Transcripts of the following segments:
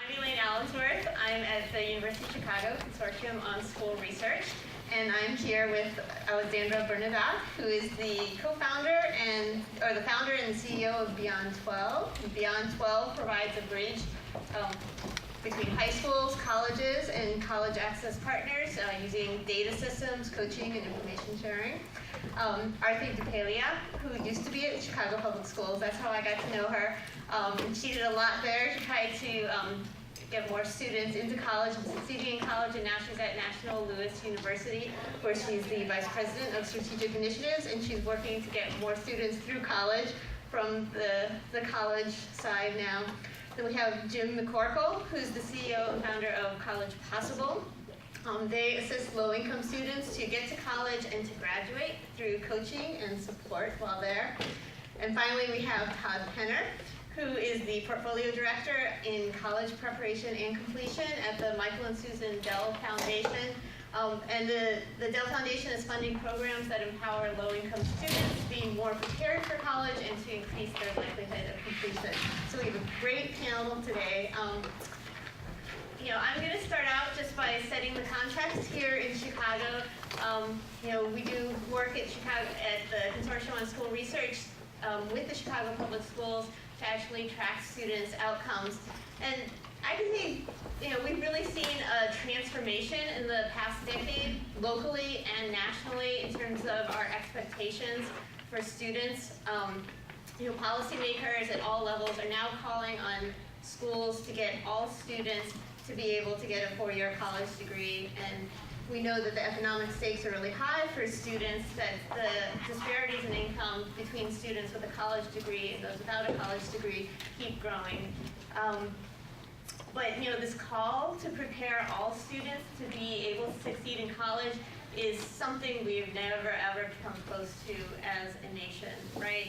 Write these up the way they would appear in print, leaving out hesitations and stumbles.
I'm Elaine Ellsworth. I'm at the University of Chicago Consortium on School Research, and I'm here with Alexandra Bernadotte, who is the co-founder the founder and CEO of Beyond 12. Beyond 12 provides a bridge between high schools, colleges, and college access partners using data systems, coaching, and information sharing. Aarti Dhupelia, who used to be at Chicago Public Schools, that's how I got to know her. She did a lot there to try to get more students into college and succeeding in college, and now she's at National Louis University, where she's the Vice President of Strategic Initiatives, and she's working to get more students through college from the college side now. Then we have Jim Mccorkell, who's the CEO and founder of College Possible. They assist low-income students to get to college and to graduate through coaching and support while there. And finally, we have Todd Fenner, who is the Portfolio Director in College Preparation and Completion at the Michael and Susan Dell Foundation. And the Dell Foundation is funding programs that empower low-income students to be more prepared for college and to increase their likelihood of completion. So we have a great panel today. I'm going to start out just by setting the context here in Chicago. We do work at Chicago at the Consortium on School Research with the Chicago Public Schools to actually track students' outcomes. And I can say, we've really seen a transformation in the past decade, locally and nationally, in terms of our expectations for students. Policymakers at all levels are now calling on schools to get all students to be able to get a four-year college degree. And we know that the economic stakes are really high for students, that the disparities in income between students with a college degree and those without a college degree keep growing. But this call to prepare all students to be able to succeed in college is something we've never ever come close to as a nation, right?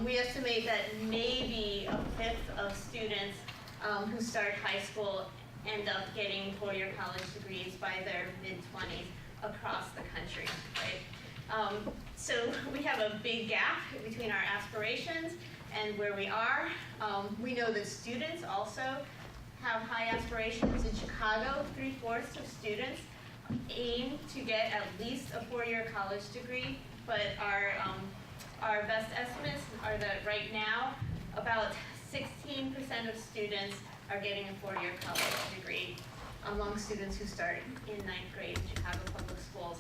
We estimate that maybe a fifth of students who start high school end up getting four-year college degrees by their mid-20s across the country, right? So we have a big gap between our aspirations and where we are. We know that students also have high aspirations. In Chicago, 3/4 of students aim to get at least a four-year college degree, but our best estimates are that right now, about 16% of students are getting a four-year college degree among students who start in 9th grade in Chicago Public Schools.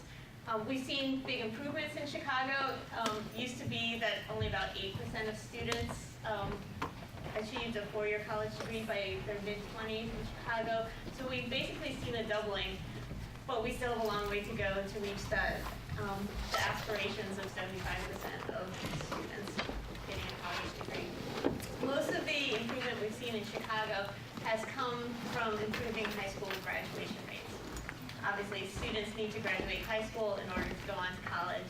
We've seen big improvements in Chicago. Used to be that only about 8% of students achieved a four-year college degree by their mid-20s in Chicago. So we've basically seen a doubling, but we still have a long way to go to reach that the aspirations of 75% of students getting a college degree. Most of the improvement we've seen in Chicago has come from improving high school graduation rates. Obviously, students need to graduate high school in order to go on to college.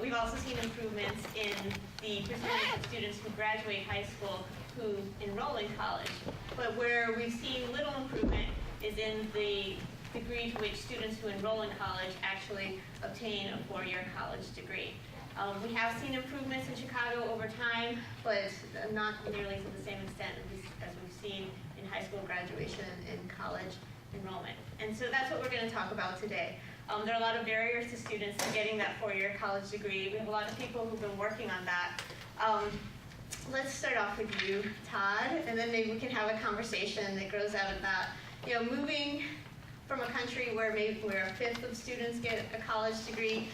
We've also seen improvements in the percentage of students who graduate high school who enroll in college. But where we've seen little improvement is in the degree to which students who enroll in college actually obtain a four-year college degree. We have seen improvements in Chicago over time, but not nearly to the same extent as we've seen in high school graduation and college enrollment. And so that's what we're going to talk about today. There are a lot of barriers to students getting that four-year college degree. We have a lot of people who've been working on that. Let's start off with you, Todd, and then maybe we can have a conversation that grows out of that. Moving from a country where a fifth of students get a college degree,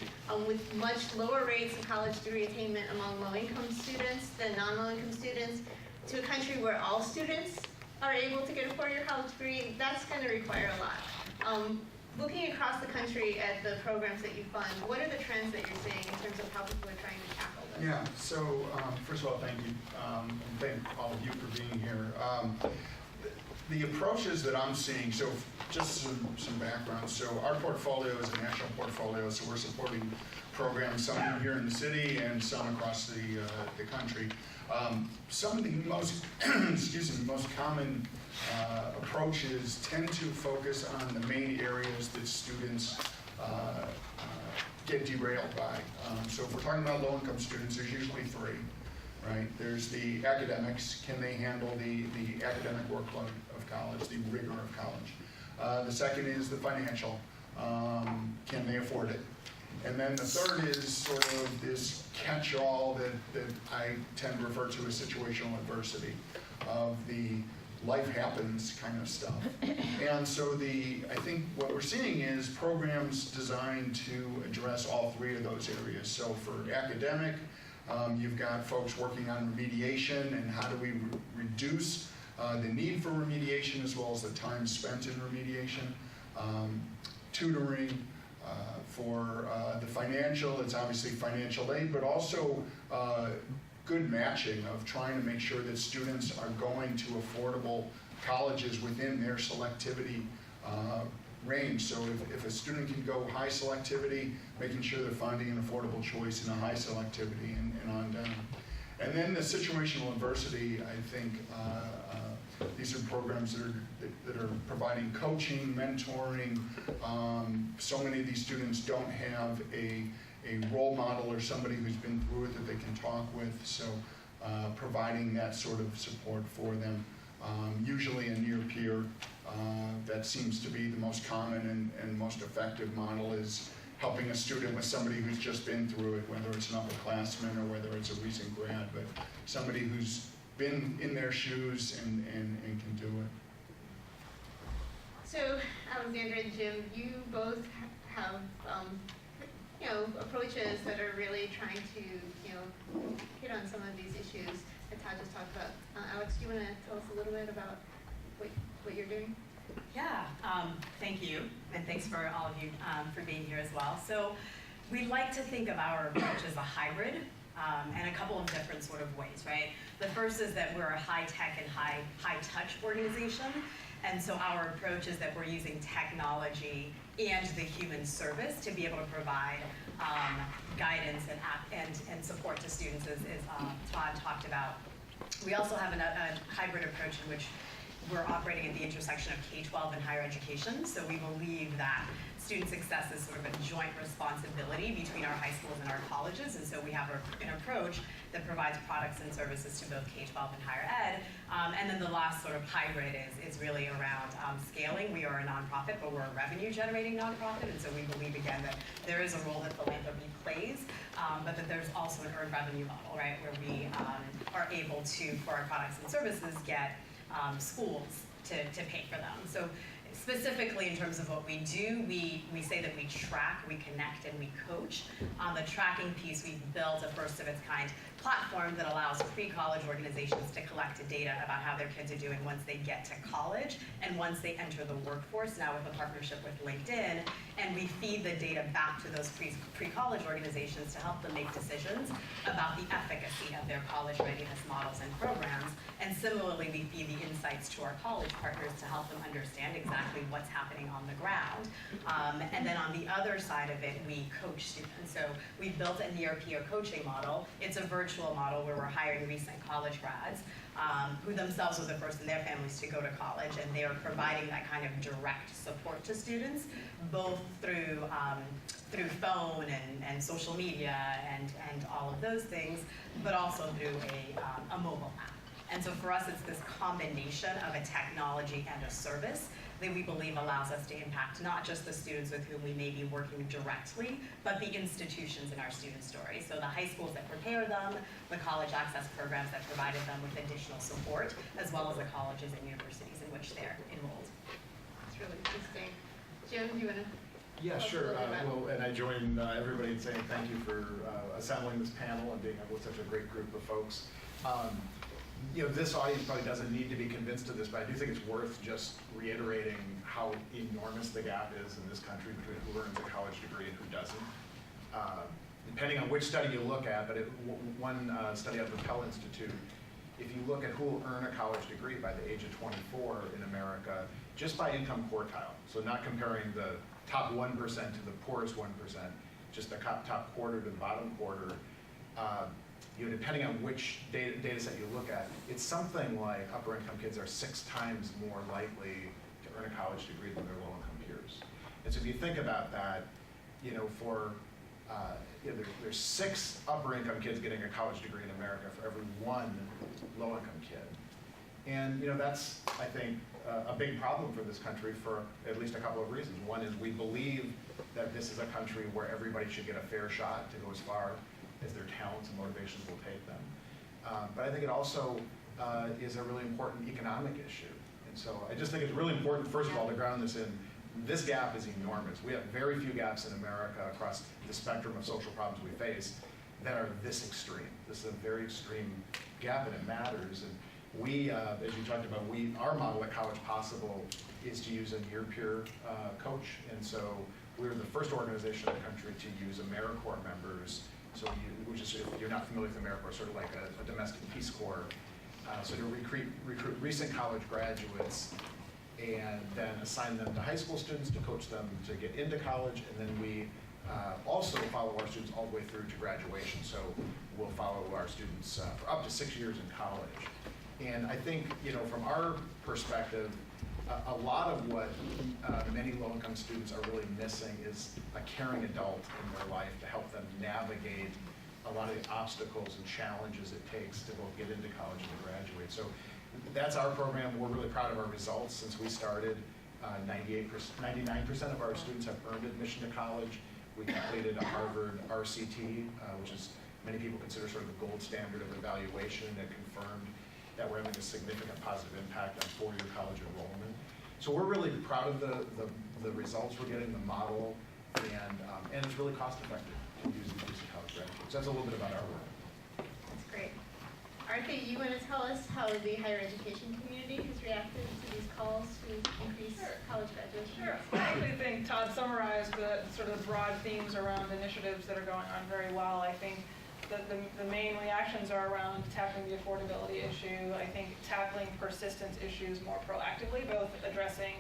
with much lower rates of college degree attainment among low-income students than non-low-income students, to a country where all students are able to get a four-year college degree, that's going to require a lot. Looking across the country at the programs that you fund, what are the trends that you're seeing in terms of how people are trying to tackle this? Yeah, so first of all, thank you, and thank all of you for being here. The approaches that I'm seeing, so just some background. So our portfolio is a national portfolio, so we're supporting programs, some here in the city and some across the country. Some of the most, most common approaches tend to focus on the main areas that students get derailed by. So if we're talking about low-income students, there's usually three. right? There's the academics. Can they handle the academic workload of college, the rigor of college? The second is the financial. Can they afford it? And then the third is sort of this catch-all that I tend to refer to as situational adversity, of the life happens kind of stuff. And so I think what we're seeing is programs designed to address all three of those areas. So for academic, you've got folks working on remediation and how do we reduce the need for remediation as well as the time spent in remediation. Tutoring. For the financial, it's obviously financial aid, but also good matching of trying to make sure that students are going to affordable colleges within their selectivity range. So if a student can go high selectivity, making sure they're finding an affordable choice in a high selectivity and on down. And then the situational adversity, I think these are programs that are providing coaching, mentoring. So many of these students don't have a role model or somebody who's been through it that they can talk with. So providing that sort of support for them. Usually a near peer, that seems to be the most common and most effective model, is helping a student with somebody who's just been through it, whether it's an upperclassman or whether it's a recent grad, but somebody who's been in their shoes and can do it. So, Alexandra and Jim, you both have approaches that are really trying to hit on some of these issues that Todd just talked about. Alex, do you want to tell us a little bit about what you're doing? Yeah, thank you, and thanks for all of you for being here as well. So we like to think of our approach as a hybrid, and a couple of different sort of ways, right? The first is that we're a high-tech and high-touch organization, and so our approach is that we're using technology and the human service to be able to provide guidance and support to students, as Todd talked about. We also have a hybrid approach in which we're operating at the intersection of K-12 and higher education. So we believe that student success is sort of a joint responsibility between our high schools and our colleges. And so we have an approach that provides products and services to both K-12 and higher ed. And then the last sort of hybrid is really around scaling. We are a nonprofit, but we're a revenue generating nonprofit. And so we believe, again, that there is a role that philanthropy plays, but that there's also an earned revenue model, right? Where we are able to, for our products and services, get schools to pay for them. So specifically in terms of what we do, we say that we track, we connect, and we coach. On the tracking piece, we've built a first of its kind platform that allows pre-college organizations to collect data about how their kids are doing once they get to college and once they enter the workforce, now with a partnership with LinkedIn. And we feed the data back to those pre-college organizations to help them make decisions about the efficacy of their college readiness models and programs. And similarly, we feed the insights to our college partners to help them understand exactly what's happening on the ground. And then on the other side of it, we coach students. So we built a near-peer coaching model. It's a virtual model where we're hiring recent college grads who themselves were the first in their families to go to college, and they are providing that kind of direct support to students, both through phone and social media and all of those things, but also through a mobile app. And so for us, it's this combination of a technology and a service that we believe allows us to impact not just the students with whom we may be working directly, but the institutions in our student story. So the high schools that prepare them, the college access programs that provided them with additional support, as well as the colleges and universities in which they're enrolled. It's really interesting. Jim, do you want to? Yeah, sure. Well, and I join everybody in saying thank you for assembling this panel and being with such a great group of folks. This audience probably doesn't need to be convinced of this, but I do think it's worth just reiterating how enormous the gap is in this country between who earns a college degree and who doesn't. Depending on which study you look at, but one study out of the Pell Institute, if you look at who will earn a college degree by the age of 24 in America, just by income quartile, so not comparing the top 1% to the poorest 1%, just the top quarter to the bottom quarter, depending on which data set you look at, it's something like upper income kids are 6 times more likely to earn a college degree than their low income peers. And so if you think about that, for there's 6 upper-income kids getting a college degree in America for every 1 low-income kid. And that's, I think, a big problem for this country for at least a couple of reasons. One is we believe that this is a country where everybody should get a fair shot to go as far as their talents and motivations will take them. But I think it also is a really important economic issue. And so I just think it's really important, first of all, to ground this in, this gap is enormous. We have very few gaps in America across the spectrum of social problems we face that are this extreme. This is a very extreme gap, and it matters. And we, as you talked about, our model at College Possible is to use a near-peer coach. And so we're the first organization in the country to use AmeriCorps members. So which is, if you're not familiar with AmeriCorps, sort of like a domestic Peace Corps. So to recruit recent college graduates and then assign them to high school students to coach them to get into college. And then we also follow our students all the way through to graduation. So we'll follow our students for up to 6 years in college. And I think, from our perspective, a lot of what many low-income students are really missing is a caring adult in their life to help them navigate a lot of the obstacles and challenges it takes to both get into college and to graduate. So that's our program. We're really proud of our results. Since we started, 99% of our students have earned admission to college. We completed a Harvard RCT, which is many people consider sort of the gold standard of evaluation, that confirmed that we're having a significant positive impact on four-year college enrollment. So we're really proud of the results we're getting, the model, and it's really cost-effective to use these college graduates. So that's a little bit about our work. That's great. Aarti, you want to tell us how the higher education community has reacted to these calls to increase college graduation? Sure. I actually think Todd summarized the sort of broad themes around initiatives that are going on very well. I think the main reactions are around tackling the affordability issue. I think tackling persistence issues more proactively, both addressing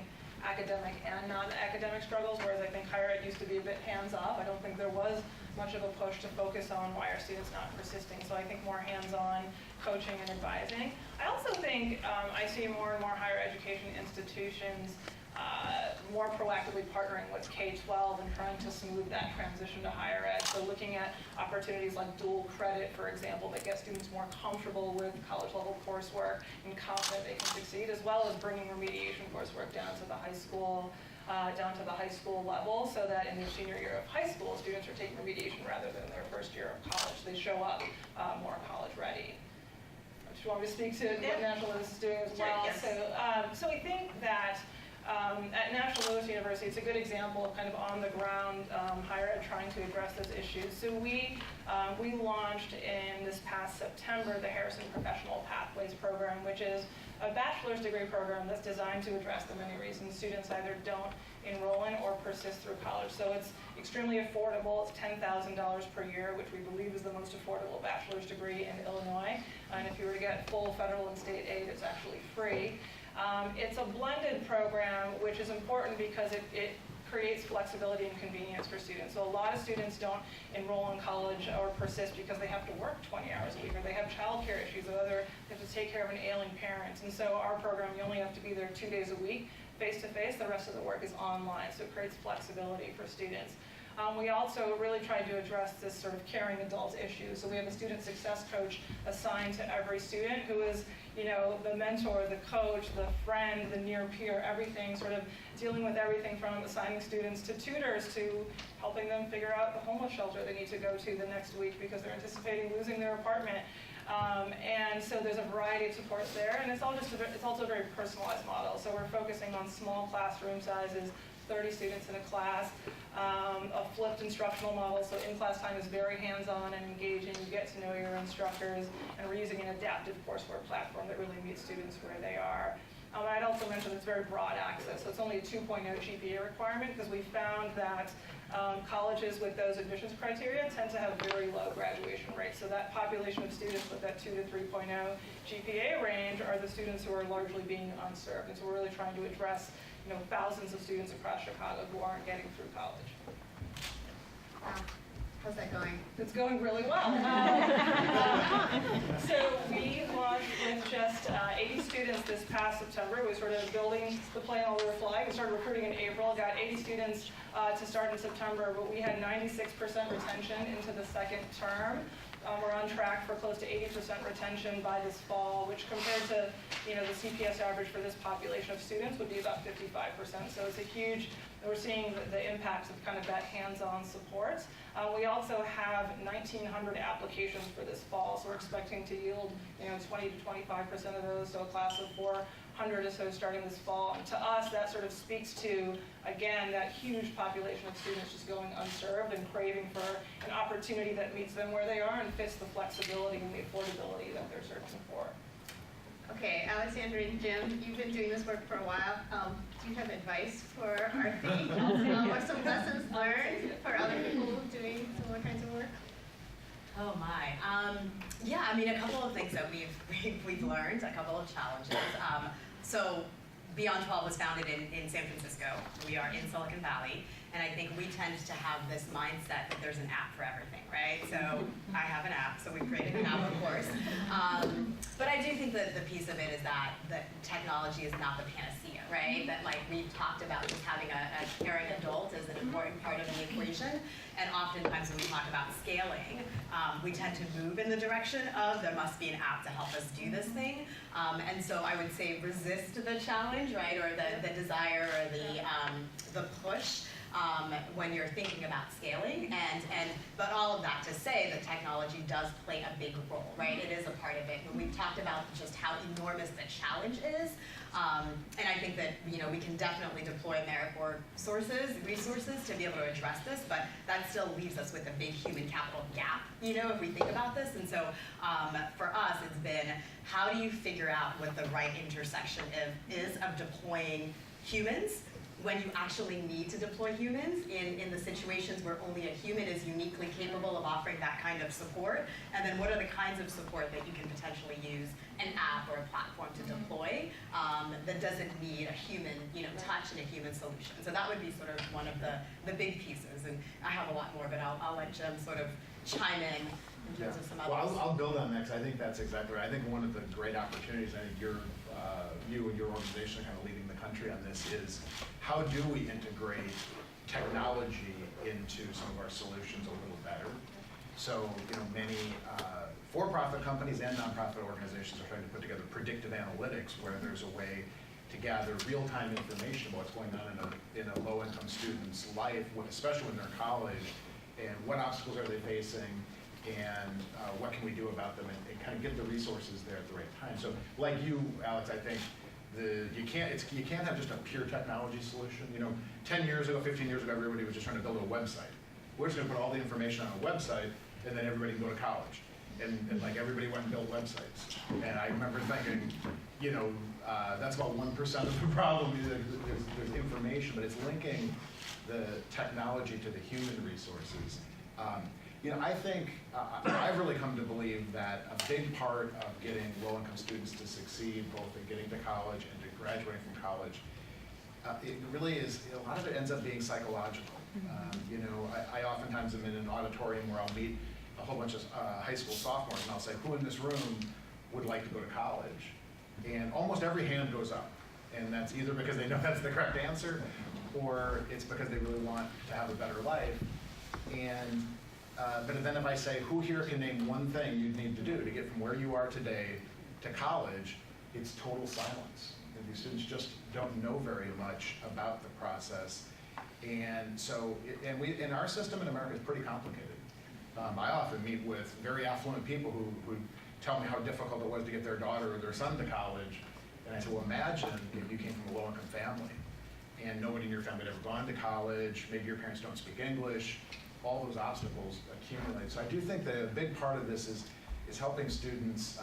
academic and non-academic struggles, whereas I think higher ed used to be a bit hands-off. I don't think there was much of a push to focus on why are students not persisting. So I think more hands-on coaching and advising. I also think I see more and more higher education institutions more proactively partnering with K-12 and trying to smooth that transition to higher ed. So looking at opportunities like dual credit, for example, that get students more comfortable with college level coursework and confident they can succeed, as well as bringing remediation coursework down to the high school level, so that in their senior year of high school, students are taking remediation rather than their first year of college. They show up more college ready. Do you want me to speak to what National Louis is doing as well? Yes. So I think that at National Louis University, it's a good example of kind of on the ground higher ed trying to address those issues. So we launched in this past September the Harrison Professional Pathways Program, which is a bachelor's degree program that's designed to address the many reasons students either don't enroll in or persist through college. So it's extremely affordable. It's $10,000 per year, which we believe is the most affordable bachelor's degree in Illinois. And if you were to get full federal and state aid, it's actually free. It's a blended program, which is important because it creates flexibility and convenience for students. So a lot of students don't enroll in college or persist because they have to work 20 hours a week, or they have childcare issues, or they have to take care of an ailing parent. And so our program, you only have to be there 2 days a week, face-to-face. The rest of the work is online, so it creates flexibility for students. We also really tried to address this sort of caring adult issue. So we have a student success coach assigned to every student who is, the mentor, the coach, the friend, the near peer, everything, sort of dealing with everything from assigning students to tutors to helping them figure out the homeless shelter they need to go to the next week because they're anticipating losing their apartment. And so there's a variety of supports there, and it's also a very personalized model. So we're focusing on small classroom sizes, 30 students in a class, a flipped instructional model, so in-class time is very hands-on and engaging. You get to know your instructors, and we're using an adaptive coursework platform that really meets students where they are. I'd also mention it's very broad access, so it's only a 2.0 GPA requirement because we found that colleges with those admissions criteria tend to have very low graduation rates. So that population of students with that 2 to 3.0 GPA range are the students who are largely being unserved. And so we're really trying to address thousands of students across Chicago who aren't getting through college. Wow. How's that going? It's going really well. So we launched with just 80 students this past September. We started building the plan while we were flying. We started recruiting in April, got 80 students to start in September, but we had 96% retention into the second term. We're on track for close to 80% retention by this fall, which compared to the CPS average for this population of students would be about 55%. So it's a huge, we're seeing the impacts of kind of that hands-on support. We also have 1,900 applications for this fall, so we're expecting to yield 20 to 25% of those, so a class of 400 or so starting this fall. And to us, that sort of speaks to, again, that huge population of students just going unserved and craving for an opportunity that meets them where they are and fits the flexibility and the affordability that they're searching for. Okay, Alexandra and Jim, you've been doing this work for a while. Do you have advice for Aarti? Or some lessons learned for other people doing similar kinds of work? Oh my. Yeah, I mean, a couple of things that we've learned, a couple of challenges. So Beyond 12 was founded in San Francisco. We are in Silicon Valley. And I think we tend to have this mindset that there's an app for everything, right? So I have an app, so we created an app, of course. But I do think that the piece of it is that technology is not the panacea, right? That like we've talked about just having a caring adult is an important part of the equation. And oftentimes when we talk about scaling, we tend to move in the direction of there must be an app to help us do this thing. And so I would say resist the challenge, right? Or the desire or the push. When you're thinking about scaling, but all of that to say that technology does play a big role, right? It is a part of it. And we've talked about just how enormous the challenge is, and I think that we can definitely deploy AmeriCorps resources to be able to address this, but that still leaves us with a big human capital gap, if we think about this. And so for us, it's been how do you figure out what the right intersection is of deploying humans when you actually need to deploy humans in the situations where only a human is uniquely capable of offering that kind of support, and then what are the kinds of support that you can potentially use an app or a platform to deploy that doesn't need a human touch and a human solution. So that would be sort of one of the big pieces, and I have a lot more, but I'll let Jim sort of chime in terms of some others. Well, I'll build on that because I think that's exactly right. I think one of the great opportunities, I think you and your organization are kind of leading the country on this, is how do we integrate technology into some of our solutions a little better? So, many for-profit companies and nonprofit organizations are trying to put together predictive analytics where there's a way to gather real-time information about what's going on in a low-income student's life, especially when they're in college, and what obstacles are they facing, and what can we do about them, and kind of get the resources there at the right time. So, like you, Alex, I think you can't have just a pure technology solution. 10 years ago, 15 years ago, everybody was just trying to build a website. We're just going to put all the information on a website, and then everybody can go to college. And like everybody went and built websites. And I remember thinking, that's about 1% of the problem. There's information, but it's linking the technology to the human resources. I think I've really come to believe that a big part of getting low-income students to succeed, both in getting to college and to graduating from college, it really is, a lot of it ends up being psychological. I oftentimes am in an auditorium where I'll meet a whole bunch of high school sophomores, and I'll say, who in this room would like to go to college? And almost every hand goes up. And that's either because they know that's the correct answer, or it's because they really want to have a better life. And but then if I say, who here can name one thing you'd need to do to get from where you are today to college, it's total silence. And these students just don't know very much about the process. And so, in our system in America is pretty complicated. I often meet with very affluent people who tell me how difficult it was to get their daughter or their son to college. And I say, well, imagine if you came from a low-income family and nobody in your family had ever gone to college, maybe your parents don't speak English, all those obstacles accumulate. So I do think that a big part of this is helping students,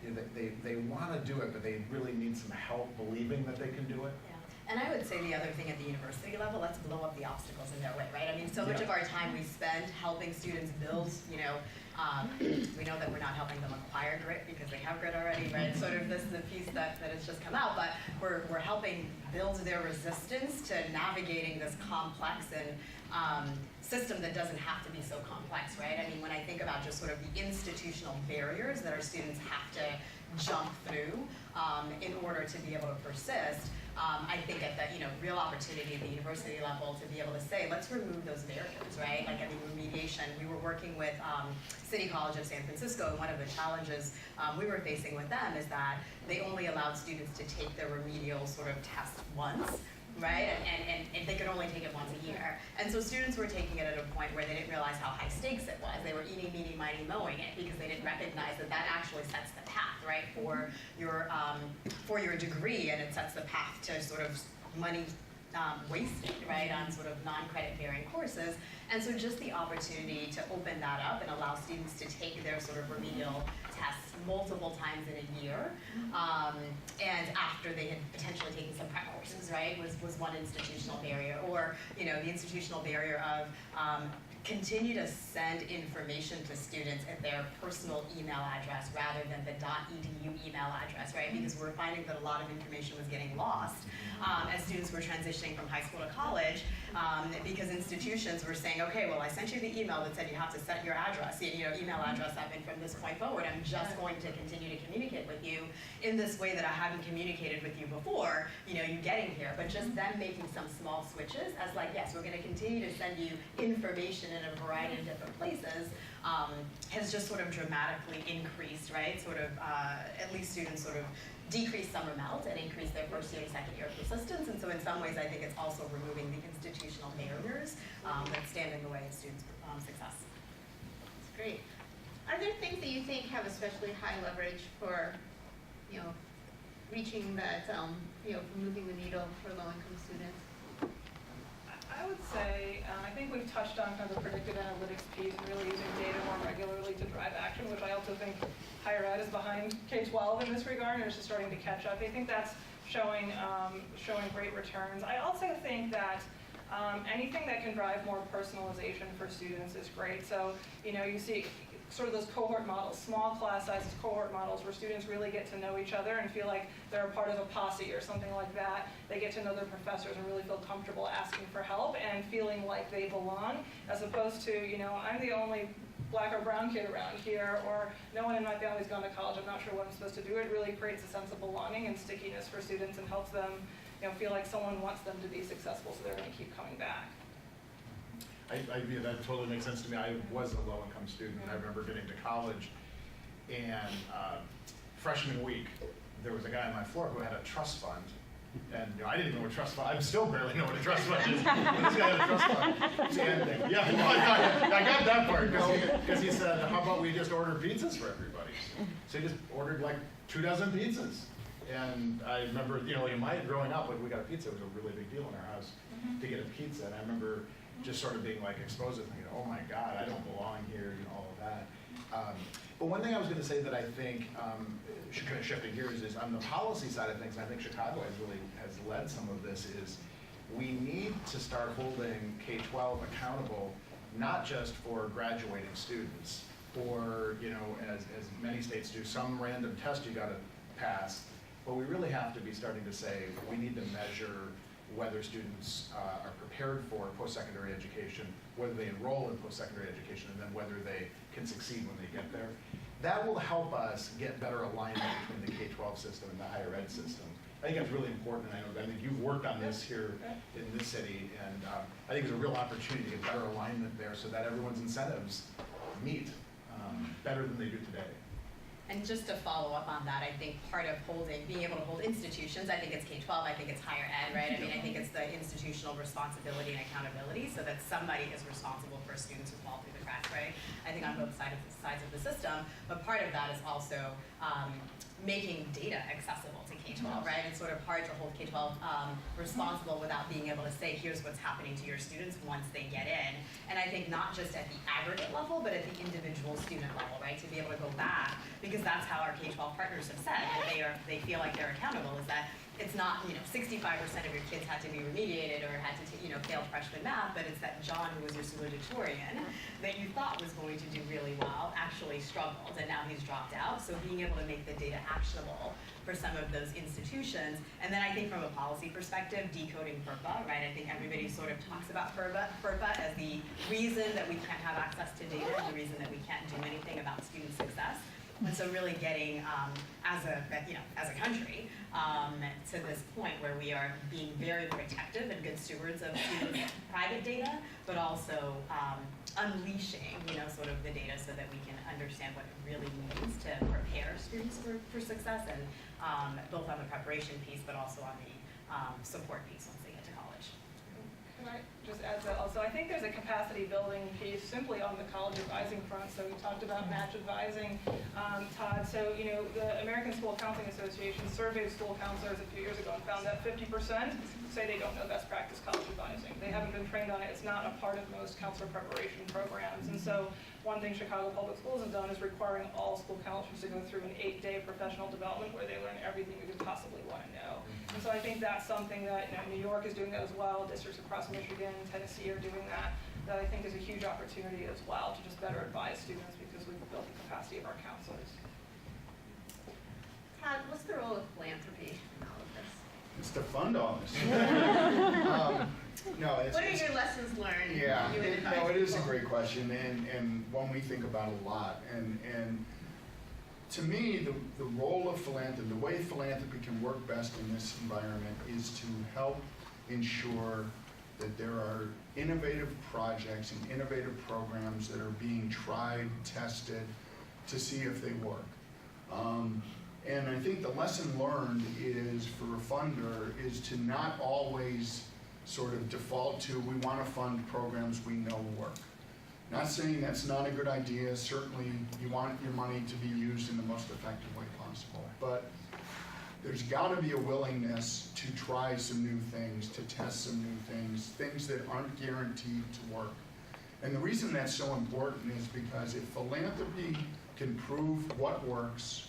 they want to do it, but they really need some help believing that they can do it. Yeah. And I would say the other thing at the university level, let's blow up the obstacles in their way, right? I mean, so much of our time we spend helping students build, We know that we're not helping them acquire grit because they have grit already, right? Sort of this is a piece that has just come out, but we're helping build their resistance to navigating this complex and system that doesn't have to be so complex, right? I mean, when I think about just sort of the institutional barriers that our students have to jump through in order to be able to persist, I think at the real opportunity at the university level to be able to say, let's remove those barriers, right? Like, I mean, remediation. We were working with City College of San Francisco, and one of the challenges we were facing with them is that they only allowed students to take their remedial sort of test once, right? And they could only take it once a year. And so students were taking it at a point where they didn't realize how high stakes it was. They were eating, meeny, miny, mowing it because they didn't recognize that that actually sets the path, right, for your degree, and it sets the path to sort of money wasted, right, on sort of non-credit bearing courses. And so just the opportunity to open that up and allow students to take their sort of remedial tests multiple times in a year, and after they had potentially taken some prep courses, right, was one institutional barrier. Or, the institutional barrier of continue to send information to students at their personal email address rather than the .edu email address, right? Because we're finding that a lot of information was getting lost as students were transitioning from high school to college, because institutions were saying, okay, well, I sent you the email that said you have to set your address, email address up, and from this point forward, I'm just going to continue to communicate with you in this way that I haven't communicated with you before, you getting here. But just them making some small switches as like, yes, we're going to continue to send you information in a variety of different places, has just sort of dramatically increased, right? Sort of, at least students sort of decrease summer melt and increase their first year and second year persistence. And so in some ways, I think it's also removing the institutional barriers that stand in the way of students' success. That's great. Are there things that you think have especially high leverage for, reaching that, moving the needle for low-income students? I would say, I think we've touched on kind of the predictive analytics piece and really using data more regularly to drive action, which I also think higher ed is behind K-12 in this regard, and it's just starting to catch up. I think that's showing great returns. I also think that anything that can drive more personalization for students is great. So, you see sort of those cohort models, small class sizes cohort models where students really get to know each other and feel like they're a part of a posse or something like that. They get to know their professors and really feel comfortable asking for help and feeling like they belong, as opposed to, I'm the only black or brown kid around here, or no one in my family's gone to college, I'm not sure what I'm supposed to do. It really creates a sense of belonging and stickiness for students and helps them feel like someone wants them to be successful, so they're going to keep coming back. That totally makes sense to me. I was a low-income student. I remember getting to college, and freshman week, there was a guy on my floor who had a trust fund, and I didn't know what a trust fund. I still barely know what a trust fund is. But this guy had a trust fund. And, I got that part because he said, "How about we just order pizzas for everybody?" So he just ordered like 2 dozen pizzas. And I remember, in my growing up, when we got a pizza, it was a really big deal in our house to get a pizza. And I remember just sort of being like exposed to thinking, oh my God, I don't belong here, all of that. But one thing I was going to say that I think, kind of shifting gears, is on the policy side of things, and I think Chicago has led some of this, is we need to start holding K-12 accountable, not just for graduating students, or, as many states do, some random test you got to pass, but we really have to be starting to say, we need to measure whether students are prepared for post-secondary education, whether they enroll in post-secondary education, and then whether they can succeed when they get there. That will help us get better alignment between the K-12 system and the higher ed system. I think that's really important. I know you've worked on this here in this city, and I think there's a real opportunity to get better alignment there so that everyone's incentives meet better than they do today. And just to follow up on that, I think part of being able to hold institutions, I think it's K-12, I think it's higher ed, right? I mean, I think it's the institutional responsibility and accountability so that somebody is responsible for students who fall through the cracks, right? I think on both sides of the system, but part of that is also making data accessible to K-12, right? It's sort of hard to hold K-12 responsible without being able to say, here's what's happening to your students once they get in. And I think not just at the aggregate level, but at the individual student level, right? To be able to go back, because that's how our K-12 partners have said that they feel like they're accountable, is that it's not, 65% of your kids had to be remediated or had to, fail freshman math, but it's that John, who was your salutatorian, that you thought was going to do really well, actually really struggled, and now he's dropped out. So being able to make the data actionable for some of those institutions. And then I think from a policy perspective, decoding FERPA, right? I think everybody sort of talks about FERPA as the reason that we can't have access to data, and the reason that we can't do anything about student success. And so really getting, as a country, to this point where we are being very protective and good stewards of students' private data, but also unleashing, sort of the data so that we can understand what it really means to prepare students for success, and both on the preparation piece, but also on the support piece once they get to college. Can I just add that also? I think there's a capacity building piece simply on the college advising front. So we talked about match advising, Todd. So, the American School Counseling Association surveyed school counselors a few years ago and found that 50% say they don't know best practice college advising. They haven't been trained on it. It's not a part of most counselor preparation programs. And so one thing Chicago Public Schools has done is requiring all school counselors to go through an 8-day professional development where they learn everything you could possibly want to know. And so I think that's something that New York is doing that as well. Districts across Michigan, Tennessee are doing that. That I think is a huge opportunity as well to just better advise students because we've built the capacity of our counselors. Todd, what's the role of philanthropy in all of this? It's to fund all this. No, What are your lessons learned? Yeah, You would advise it is a people? great question, and one we think about a lot. And to me, the role of philanthropy, the way philanthropy can work best in this environment is to help ensure that there are innovative projects and innovative programs that are being tried, tested, to see if they work. And I think the lesson learned is, for a funder, is to not always sort of default to, we want to fund programs we know work. Not saying that's not a good idea. Certainly you want your money to be used in the most effective way possible. But there's got to be a willingness to try some new things, to test some new things that aren't guaranteed to work. And the reason that's so important is because if philanthropy can prove what works,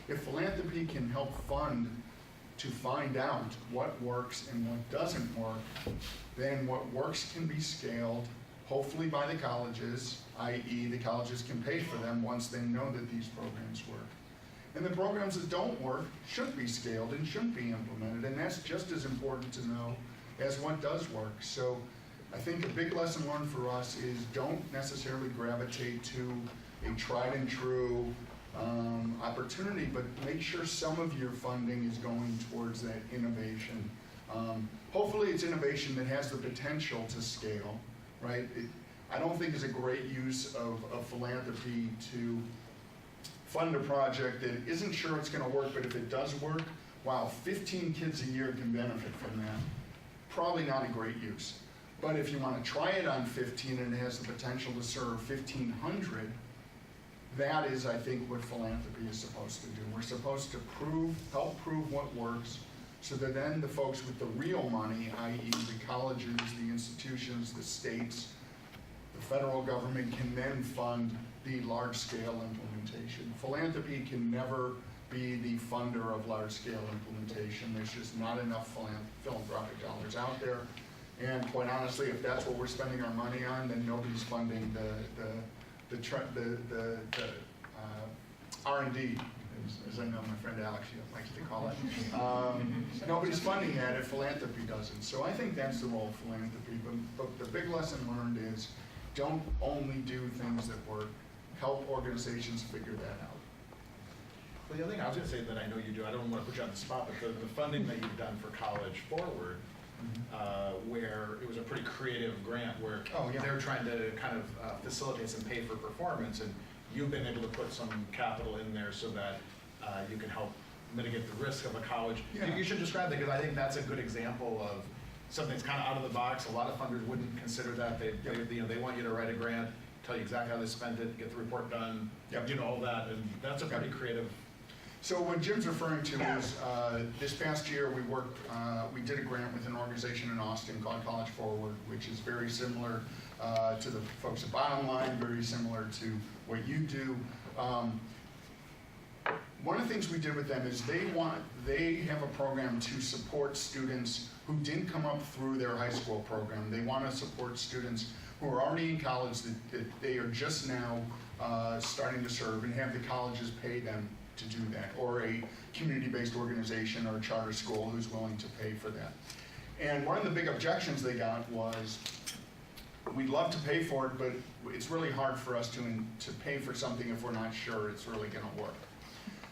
if philanthropy can help fund to find out what works and what doesn't work, then what works can be scaled, hopefully by the colleges, i.e. the colleges can pay for them once they know that these programs work. And the programs that don't work should be scaled and shouldn't be implemented, and that's just as important to know as what does work. So I think a big lesson learned for us is don't necessarily gravitate to a tried and true opportunity, but make sure some of your funding is going towards that innovation. Hopefully it's innovation that has the potential to scale, right? I don't think it's a great use of philanthropy to fund a project that isn't sure it's going to work, but if it does work, wow, 15 kids a year can benefit from that. Probably not a great use. But if you want to try it on 15 and it has the potential to serve 1,500, that is, I think, what philanthropy is supposed to do. We're supposed to help prove what works, so that then the folks with the real money, i.e. the colleges, the institutions, the states, the federal government, can then fund the large-scale implementation. Philanthropy can never be the funder of large-scale implementation. There's just not enough philanthropic dollars out there. And quite honestly, if that's what we're spending our money on, then nobody's funding the R&D, as I know my friend Alex likes to call it. Nobody's funding that if philanthropy doesn't. So I think that's the role of philanthropy. But the big lesson learned is don't only do things that work. Help organizations figure that out. Well, the other thing I was going to say that I know you do, I don't want to put you on the spot, but the funding that you've done for College Forward, where it was a pretty creative grant where they're trying to kind of facilitate some pay for performance, and you've been able to put some capital in there so that you can help mitigate the risk of a college. Yeah. You should describe that, because I think that's a good example of something that's kind of out of the box. A lot of funders wouldn't consider that. They want you to write a grant, tell you exactly how they spent it, get the report done, all that, and that's a pretty creative. So what Jim's referring to is this past year we did a grant with an organization in Austin called College Forward, which is very similar to the folks at Bottom Line, very similar to what you do. One of the things we did with them is they have a program to support students who didn't come up through their high school program. They want to support students who are already in college that they are just now starting to serve and have the colleges pay them to do that, or a community-based organization or a charter school who's willing to pay for that. And one of the big objections they got was, we'd love to pay for it, but it's really hard for us to pay for something if we're not sure it's really going to work.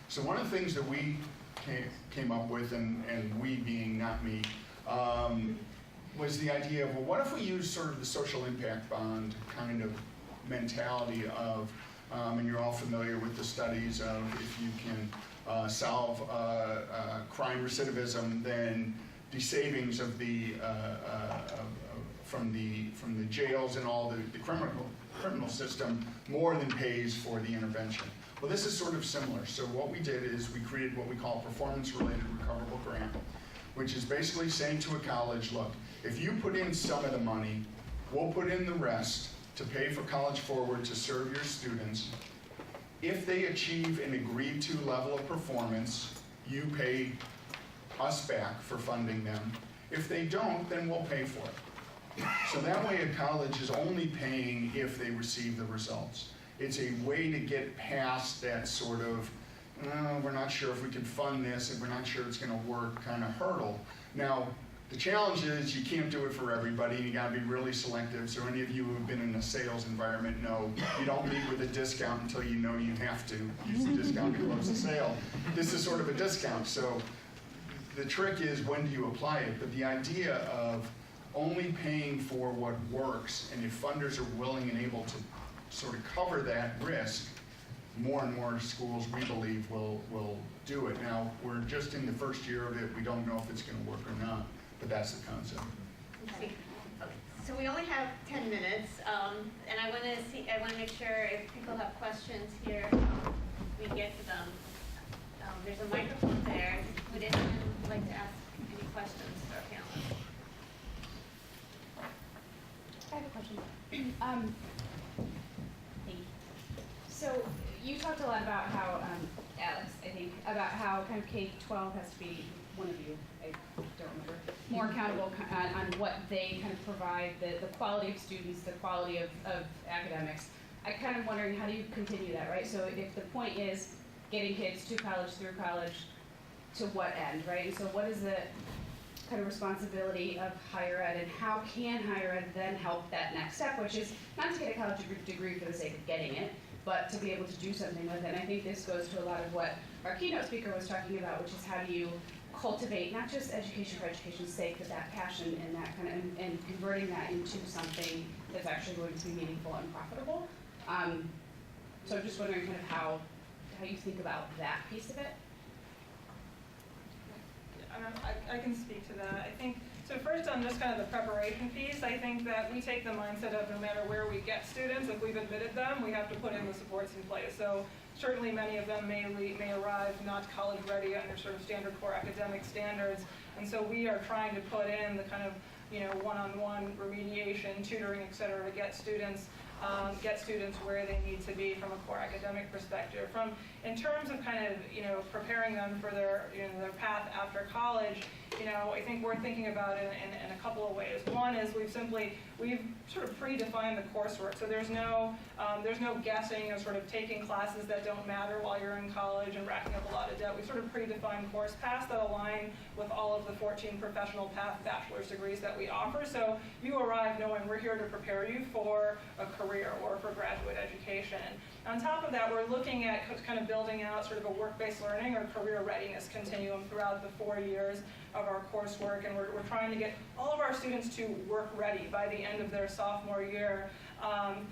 So one of the things that we came up with, and we being not me, was the idea of, well, what if we use sort of the social impact bond kind of mentality of, and you're all familiar with the studies of, if you can solve crime recidivism, then the savings of from the jails and all the criminal system more than pays for the intervention. Well, this is sort of similar. So what we did is we created what we call performance-related recoverable grant, which is basically saying to a college, look, if you put in some of the money, we'll put in the rest to pay for College Forward to serve your students. If they achieve an agreed to level of performance, you pay us back for funding them. If they don't, then we'll pay for it. So that way a college is only paying if they receive the results. It's a way to get past that sort of, we're not sure if we can fund this, and we're not sure it's going to work kind of hurdle. Now, the challenge is you can't do it for everybody. You got to be really selective. So any of you who have been in a sales environment know you don't meet with a discount until you know you have to use the discount to close the sale. This is sort of a discount. So the trick is, when do you apply it? But the idea of only paying for what works, and if funders are willing and able to sort of cover that risk, more and more schools, we believe, will do it. Now, we're just in the first year of it. We don't know if it's going to work or not, but that's the concept. Okay. So we only have 10 minutes, and I want to make sure if people have questions here, we get to them. There's a microphone there. Would anyone like to ask any questions to our panelists? I have a question. So you talked a lot about how, Alex, I think, about how kind of K-12 has to be, one of you, I don't remember, more accountable on what they kind of provide, the quality of students, the quality of academics. I'm kind of wondering, how do you continue that, right? So if the point is getting kids to college, through college, to what end, right? And so what is the kind of responsibility of higher ed, and how can higher ed then help that next step, which is not to get a college degree for the sake of getting it, but to be able to do something with it. And I think this goes to a lot of what our keynote speaker was talking about, which is how do you cultivate not just education for education's sake, but that passion and that kind of, and converting that into something that's actually going to be meaningful and profitable. So I'm just wondering kind of how you think about that piece of it. I can speak to that. I think, so first on just kind of the preparation piece, I think that we take the mindset of no matter where we get students, if we've admitted them, we have to put in the supports in place. So certainly many of them may arrive not college ready under sort of standard core academic standards. And so we are trying to put in the kind of, one-on-one remediation, tutoring, et cetera, to get students where they need to be from a core academic perspective. In terms of kind of, preparing them for their path after college, I think we're thinking about it in a couple of ways. One is we've sort of predefined the coursework, so there's no guessing or sort of taking classes that don't matter while you're in college and racking up a lot of debt. We've sort of predefined course paths that align with all of the 14 professional path bachelor's degrees that we offer. So you arrive knowing we're here to prepare you for a career or for graduate education. On top of that, we're looking at kind of building out sort of a work-based learning or career readiness continuum throughout the 4 years of our coursework, and we're trying to get all of our students to work ready by the end of their sophomore year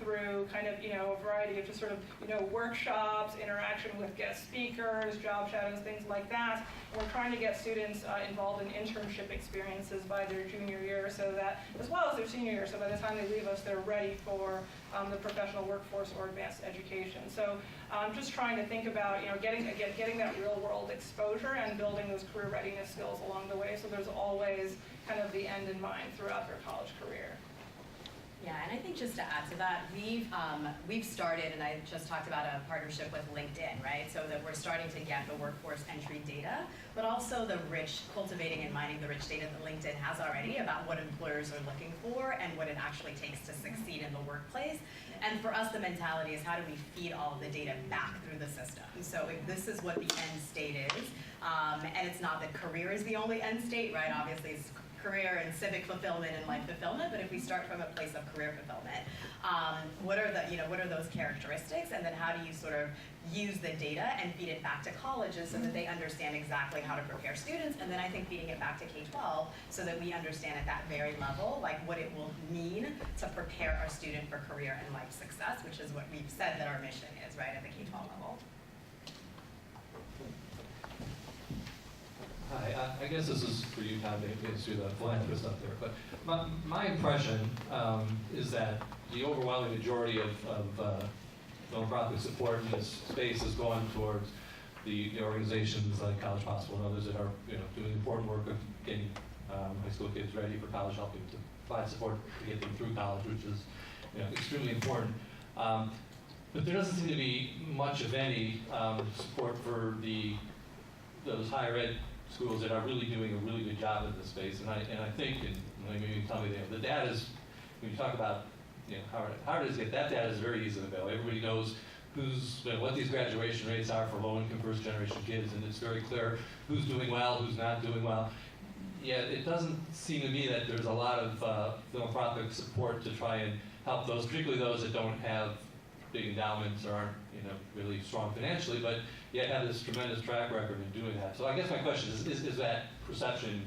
through kind of, a variety of just sort of, workshops, interaction with guest speakers, job shadows, things like that. And we're trying to get students involved in internship experiences by their junior year, so that, as well as their senior year, so by the time they leave us, they're ready for the professional workforce or advanced education. So just trying to think about, getting that real world exposure and building those career readiness skills along the way, so there's always kind of the end in mind throughout their college career. Yeah, and I think just to add to that, we've started, and I just talked about a partnership with LinkedIn, right? So that we're starting to get the workforce entry data, but also the cultivating and mining the rich data that LinkedIn has already about what employers are looking for and what it actually takes to succeed in the workplace. And for us, the mentality is how do we feed all of the data back through the system? So if this is what the end state is, and it's not that career is the only end state, right? Obviously, it's career and civic fulfillment and life fulfillment, but if we start from a place of career fulfillment, what are those characteristics, and then how do you sort of use the data and feed it back to colleges so that they understand exactly how to prepare students, and then I think feeding it back to K-12 so that we understand at that very level like what it will mean to prepare our student for career and life success, which is what we've said that our mission is, right, at the K-12 level. Hi, I guess this is for you, Todd, to the philanthropist up there. But my impression is that the overwhelming majority of philanthropic support in this space is going towards the organizations like College Possible and others that are doing important work of getting high school kids ready for college, helping to provide support to get them through college, which is extremely important. But there doesn't seem to be much of any support for those higher ed schools that are really doing a really good job in this space, and I think, and maybe you can tell me the data is, when you talk about how hard it is to get that data, is very easy to know. Everybody knows what these graduation rates are for low-income first-generation kids, and it's very clear who's doing well, who's not doing well. Yet it doesn't seem to me that there's a lot of philanthropic support to try and help those, particularly those that don't have big endowments or aren't really strong financially, but yet have this tremendous track record in doing that. So I guess my question is that perception,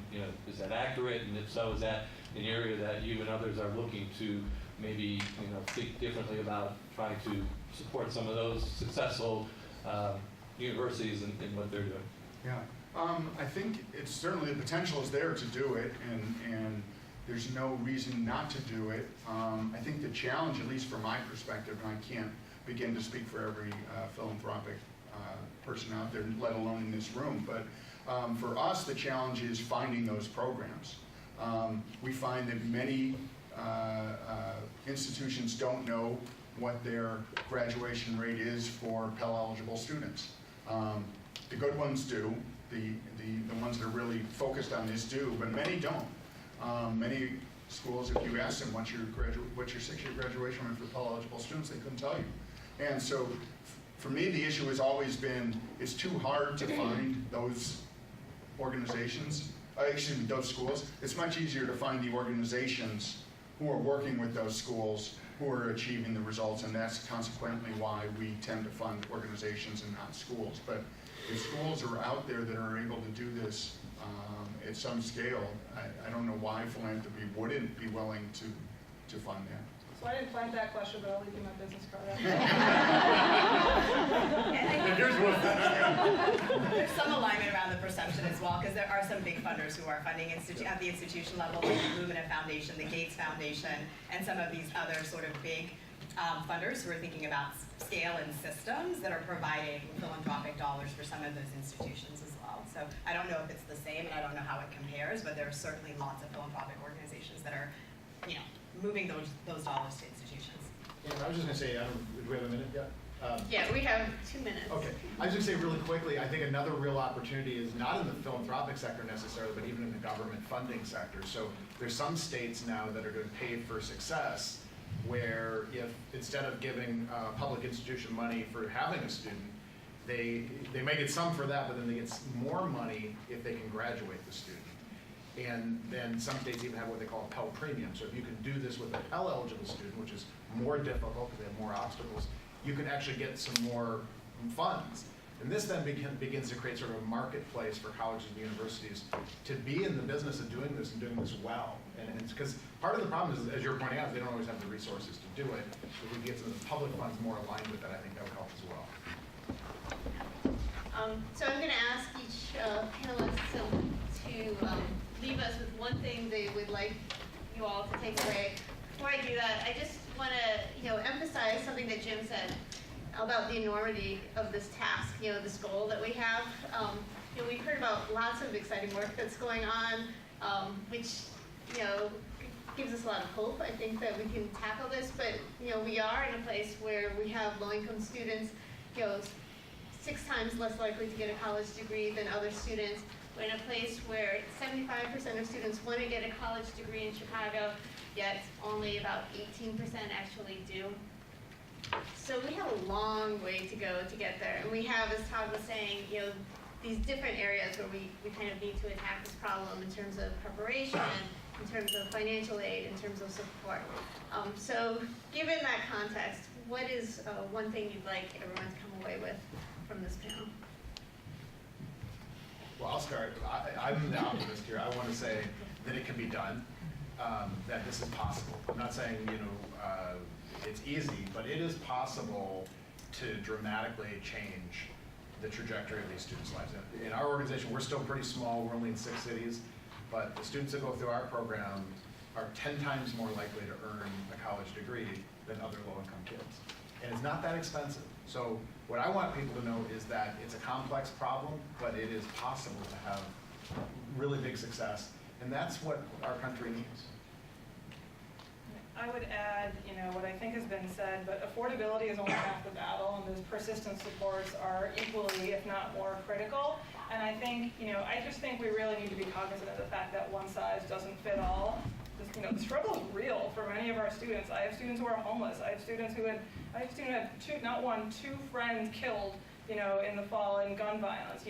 is that accurate? And if so, is that an area that you and others are looking to maybe think differently about trying to support some of those successful universities in what they're doing? Yeah, I think it's certainly the potential is there to do it, and there's no reason not to do it. I think the challenge, at least from my perspective, and I can't begin to speak for every philanthropic person out there, let alone in this room, but for us, the challenge is finding those programs. We find that many institutions don't know what their graduation rate is for Pell-eligible students. The good ones do. The ones that are really focused on this do, but many don't. Many schools, if you ask them what's your 6-year graduation rate for Pell-eligible students, they couldn't tell you. And so, for me, the issue has always been it's too hard to find those organizations. Those schools. It's much easier to find the organizations who are working with those schools who are achieving the results, and that's consequently why we tend to fund organizations and not schools. But if schools are out there that are able to do this at some scale, I don't know why philanthropy wouldn't be willing to fund that. So I didn't plant that question, but I'll leave you my business card. There's some alignment around the perception as well, because there are some big funders who are funding at the institution level, like the Lumina Foundation, the Gates Foundation, and some of these other sort of big funders who are thinking about scale and systems that are providing philanthropic dollars for some of those institutions as well. So I don't know if it's the same, and I don't know how it compares, but there are certainly lots of philanthropic organizations that are, moving those dollars to institutions. Yeah, I was just going to say, do we have a minute yet? Yeah, we have 2 minutes. Okay. I was going to say really quickly, I think another real opportunity is not in the philanthropic sector necessarily, but even in the government funding sector. So there's some states now that are going to pay for success, where if instead of giving public institution money for having a student, they may get some for that, but then they get more money if they can graduate the student. And then some states even have what they call a Pell Premium. So if you can do this with a Pell-eligible student, which is more difficult because they have more obstacles, you can actually get some more funds. And this then begins to create sort of a marketplace for colleges and universities to be in the business of doing this and doing this well. And it's because part of the problem is, as you're pointing out, they don't always have the resources to do it. If we get some of the public funds more aligned with that, I think that would help as well. So I'm going to ask each panelist to leave us with one thing they would like you all to take away. Before I do that, I just want to emphasize something that Jim said about the enormity of this task, this goal that we have. We've heard about lots of exciting work that's going on, which gives us a lot of hope. I think that we can tackle this, but we are in a place where we have low-income students, 6 times less likely to get a college degree than other students. We're in a place where 75% of students want to get a college degree in Chicago, yet only about 18% actually do. So we have a long way to go to get there. And we have, as Todd was saying, these different areas where we kind of need to attack this problem in terms of preparation, in terms of financial aid, in terms of support. So given that context, what is one thing you'd like everyone to come away with from this panel? Well, I'll start. I'm the optimist here. I want to say that it can be done, that this is possible. I'm not saying, it's easy, but it is possible to dramatically change the trajectory of these students' lives. In our organization, we're still pretty small. We're only in 6 cities, but the students that go through our program are 10 times more likely to earn a college degree than other low-income kids. And it's not that expensive. So what I want people to know is that it's a complex problem, but it is possible to have really big success. And that's what our country needs. I would add, what I think has been said, but affordability is only half the battle, and those persistent supports are equally, if not more, critical. And I think, I just think we really need to be cognizant of the fact that one size doesn't fit all. The struggle is real for many of our students. I have students who are homeless. I have students who had not one, 2 friends killed, in the fall in gun violence.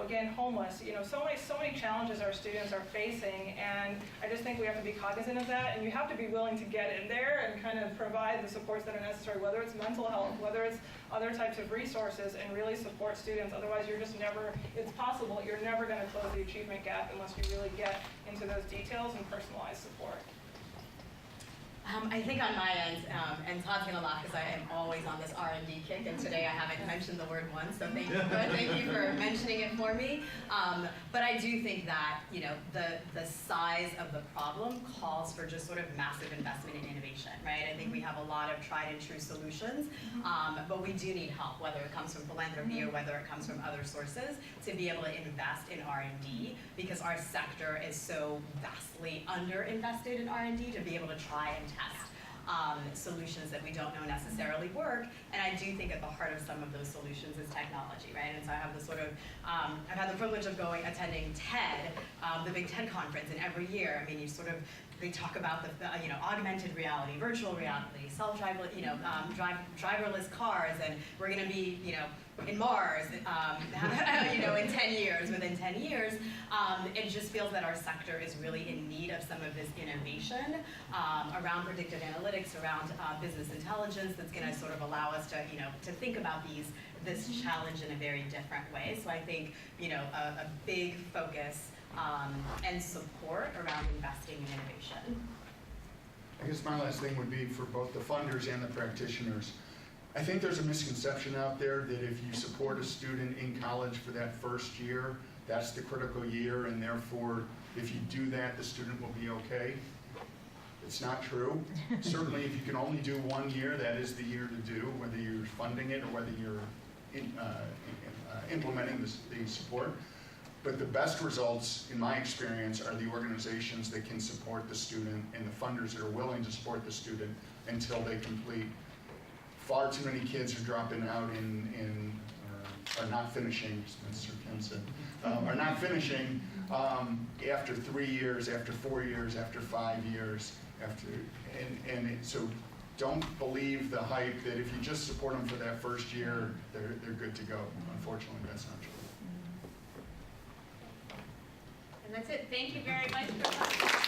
Again, homeless. So many challenges our students are facing, and I just think we have to be cognizant of that, and you have to be willing to get in there and kind of provide the supports that are necessary, whether it's mental health, whether it's other types of resources, and really support students. Otherwise, it's possible you're never going to close the achievement gap unless you really get into those details and personalized support. I think on my end, and Todd's gonna laugh because I am always on this R&D kick, and today I haven't mentioned the word once, so thank you for mentioning it for me. But I do think that the size of the problem calls for just sort of massive investment in innovation, right? I think we have a lot of tried and true solutions, but we do need help, whether it comes from philanthropy or whether it comes from other sources, to be able to invest in R&D, because our sector is so vastly underinvested in R&D to be able to try and test solutions that we don't know necessarily work. And I do think at the heart of some of those solutions is technology, right? And so I have the I've had the privilege of attending TED, the big TED conference, and every year, they talk about the augmented reality, virtual reality, driverless cars, and we're going to be in Mars in 10 years. Within 10 years, it just feels that our sector is really in need of some of this innovation around predictive analytics, around business intelligence, that's going to sort of allow us to think about this challenge in a very different way. So I think a big focus and support around investing in innovation. I guess my last thing would be for both the funders and the practitioners. I think there's a misconception out there that if you support a student in college for that first year, that's the critical year, and therefore, if you do that, the student will be okay. It's not true. Certainly, if you can only do 1 year, that is the year to do, whether you're funding it or whether you're implementing the support. But the best results, in my experience, are the organizations that can support the student and the funders that are willing to support the student until they complete. Far too many kids are dropping out are not finishing, as Mr. Kim said, are not finishing after 3 years, after 4 years, after 5 years, so don't believe the hype that if you just support them for that first year, they're good to go. Unfortunately, that's not true. And that's it. Thank you very much for coming.